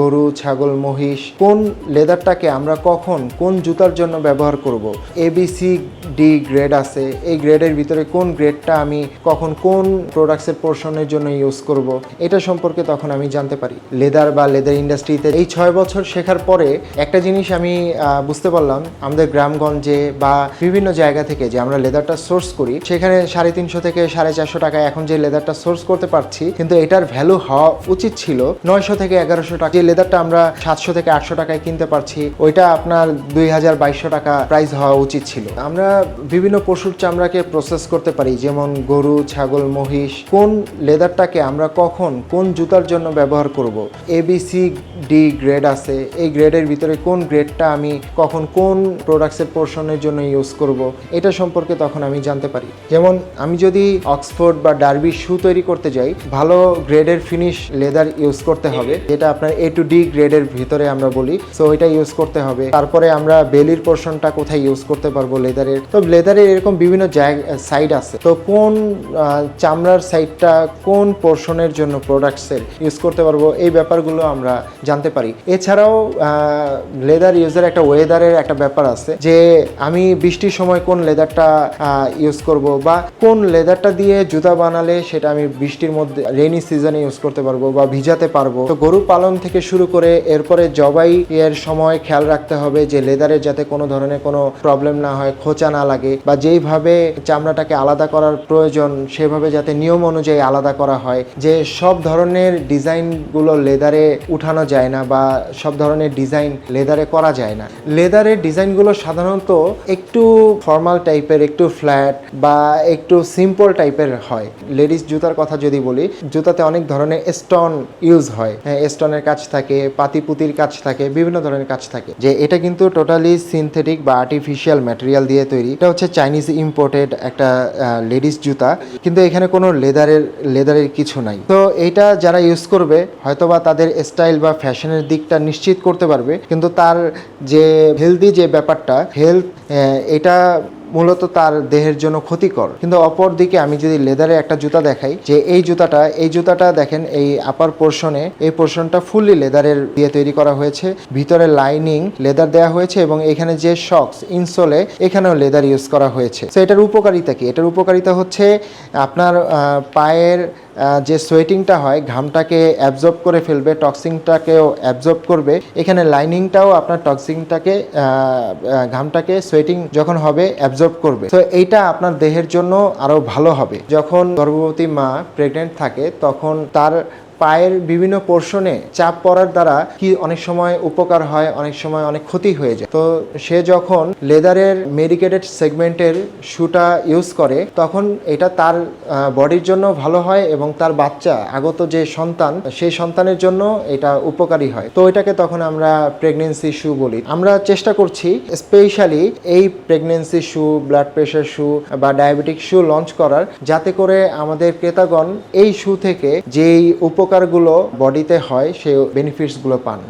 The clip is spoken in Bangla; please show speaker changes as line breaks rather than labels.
গরু, ছাগল, মহিষ কোন লেদারটাকে আমরা কখন কোন জুতার জন্য ব্যবহার করব। ABCD গ্রেড আছে, এই গ্রেডের ভিতরে কোন গ্রেডটা আমি কখন কোন প্রোডাক্টসের পোর্শনের জন্য ইউজ করব, এটা সম্পর্কে তখন আমি জানতে পারি। লেদার বা লেদার ইন্ডাস্ট্রিতে এই 6 বছর শেখার পরে একটা জিনিস আমি বুঝতে পারলাম, আমাদের গ্রামগঞ্জে বা বিভিন্ন জায়গা থেকে যে আমরা লেদারটা সোর্স করি, সেখানে 350 থেকে 450 টাকায় এখন যে লেদারটা সোর্স করতে পারছি, কিন্তু এটার ভ্যালু হওয়া উচিত ছিল 900 থেকে 1100 টাকা। যে লেদারটা আমরা 700 থেকে 800 টাকায় কিনতে পারছি, ওইটা আপনার 2200 টাকা প্রাইস হওয়া উচিত ছিল। আমরা বিভিন্ন পশুর চামড়াকে প্রসেস করতে পারি, যেমন গরু, ছাগল, মহিষ কোন লেদারটাকে আমরা কখন কোন জুতার জন্য ব্যবহার করব। ABCD গ্রেড আছে, এই গ্রেডের ভিতরে কোন গ্রেডটা আমি কখন কোন প্রোডাক্টসের পোর্শনের জন্য ইউজ করব, এটা সম্পর্কে তখন আমি জানতে পারি। যেমন আমি যদি অক্সফোর্ড বা ডার্বি শু তৈরি করতে যাই, ভালো গ্রেডের ফিনিশ লেদার ইউজ করতে হবে, যেটা আপনার A to D গ্রেডের ভিতরে আমরা বলি, সো এটা ইউজ করতে হবে। তারপরে আমরা বেলির পোর্শনটা কোথায় ইউজ করতে পারবো লেদারের, তো লেদারের এরকম বিভিন্ন সাইড আছে, তো কোন চামড়ার সাইডটা কোন পোর্শনের জন্য প্রোডাক্টসের ইউজ করতে পারবো, এই ব্যাপারগুলো আমরা জানতে পারি। এছাড়াও লেদার ইউজের একটা ওয়েদারের একটা ব্যাপার আছে, যে আমি বৃষ্টির সময় কোন লেদারটা ইউজ করব, বা কোন লেদারটা দিয়ে জুতা বানালে সেটা আমি বৃষ্টির মধ্যে রেইনি সিজনে ইউজ করতে পারবো বা ভিজাতে পারবো। তো গরু পালন থেকে শুরু করে এরপরে জবাই এর সময় খেয়াল রাখতে হবে যে লেদারের যাতে কোনো ধরনের কোনো প্রবলেম না হয়, খোঁচা না লাগে, বা যেইভাবে চামড়াটাকে আলাদা করার প্রয়োজন সেভাবে যাতে নিয়ম অনুযায়ী আলাদা করা হয়। যে সব ধরনের ডিজাইনগুলো লেদারে উঠানো যায় না, বা সব ধরনের ডিজাইন লেদারে করা যায় না। লেদারের ডিজাইনগুলো সাধারণত একটু ফর্মাল টাইপের, একটু ফ্ল্যাট বা একটু সিম্পল টাইপের হয়। লেডিস জুতার কথা যদি বলি, জুতাতে অনেক ধরনের স্টোন ইউজ হয়, স্টোনের কাজ থাকে, পাতিপুতির কাজ থাকে, বিভিন্ন ধরনের কাজ থাকে। যে এটা কিন্তু টোটালি সিনথেটিক বা আর্টিফিশিয়াল ম্যাটেরিয়াল দিয়ে তৈরি। এটা হচ্ছে চাইনিজ ইম্পোর্টেড একটা লেডিস জুতা, কিন্তু এখানে কোনো লেদারের কিছু নাই। তো এটা যারা ইউজ করবে হয়তোবা তাদের স্টাইল বা ফ্যাশনের দিকটা নিশ্চিত করতে পারবে, কিন্তু তার যে হেলদি যে ব্যাপারটা, এটা মূলত তার দেহের জন্য ক্ষতিকর। কিন্তু অপর দিকে আমি যদি লেদারে একটা জুতা দেখাই, যে এই জুতাটা দেখেন, এই আপার পোর্শনে, এই পোর্শনটা ফুললি লেদারের দিয়ে তৈরি করা হয়েছে, ভিতরে লাইনিং লেদার দেওয়া হয়েছে, এবং এখানে যে শক্স ইনসোলে, এখানেও লেদার ইউজ করা হয়েছে। তো এটার উপকারিতা কি? এটার উপকারিতা হচ্ছে আপনার পায়ের যে সোয়েটিংটা হয়, ঘামটাকে অ্যাবজর্ব করে ফেলবে, টক্সিনটাকেও অ্যাবজর্ব করবে। এখানে লাইনিংটাও আপনার টক্সিনটাকে, ঘামটাকে সোয়েটিং যখন হবে অ্যাবজর্ব করবে। তো এইটা আপনার দেহের জন্য আরও ভালো হবে। যখন গর্ভবতী মা প্রেগনেন্ট থাকে, তখন তার পায়ের বিভিন্ন পোর্শনে চাপ পড়ার দ্বারা কি অনেক সময় উপকার হয়, অনেক সময় অনেক ক্ষতি হয়ে যায়। তো সে যখন লেদারের মেডিকেটেড সেগমেন্টের শুটা ইউজ করে, তখন এটা তার বডির জন্য ভালো হয়, এবং তার বাচ্চা, আগত যে সন্তান, সেই সন্তানের জন্য এটা উপকারী হয়। তো এটাকে তখন আমরা প্রেগনেন্সি শু বলি। আমরা চেষ্টা করছি স্পেশালি এই প্রেগনেন্সি শু, ব্লাড প্রেশার শু বা ডায়াবেটিক শু লঞ্চ করার, যাতে করে আমাদের ক্রেতাগণ এই শু থেকে যেই উপকারগুলো বডিতে হয়, সেই বেনিফিটসগুলো পান।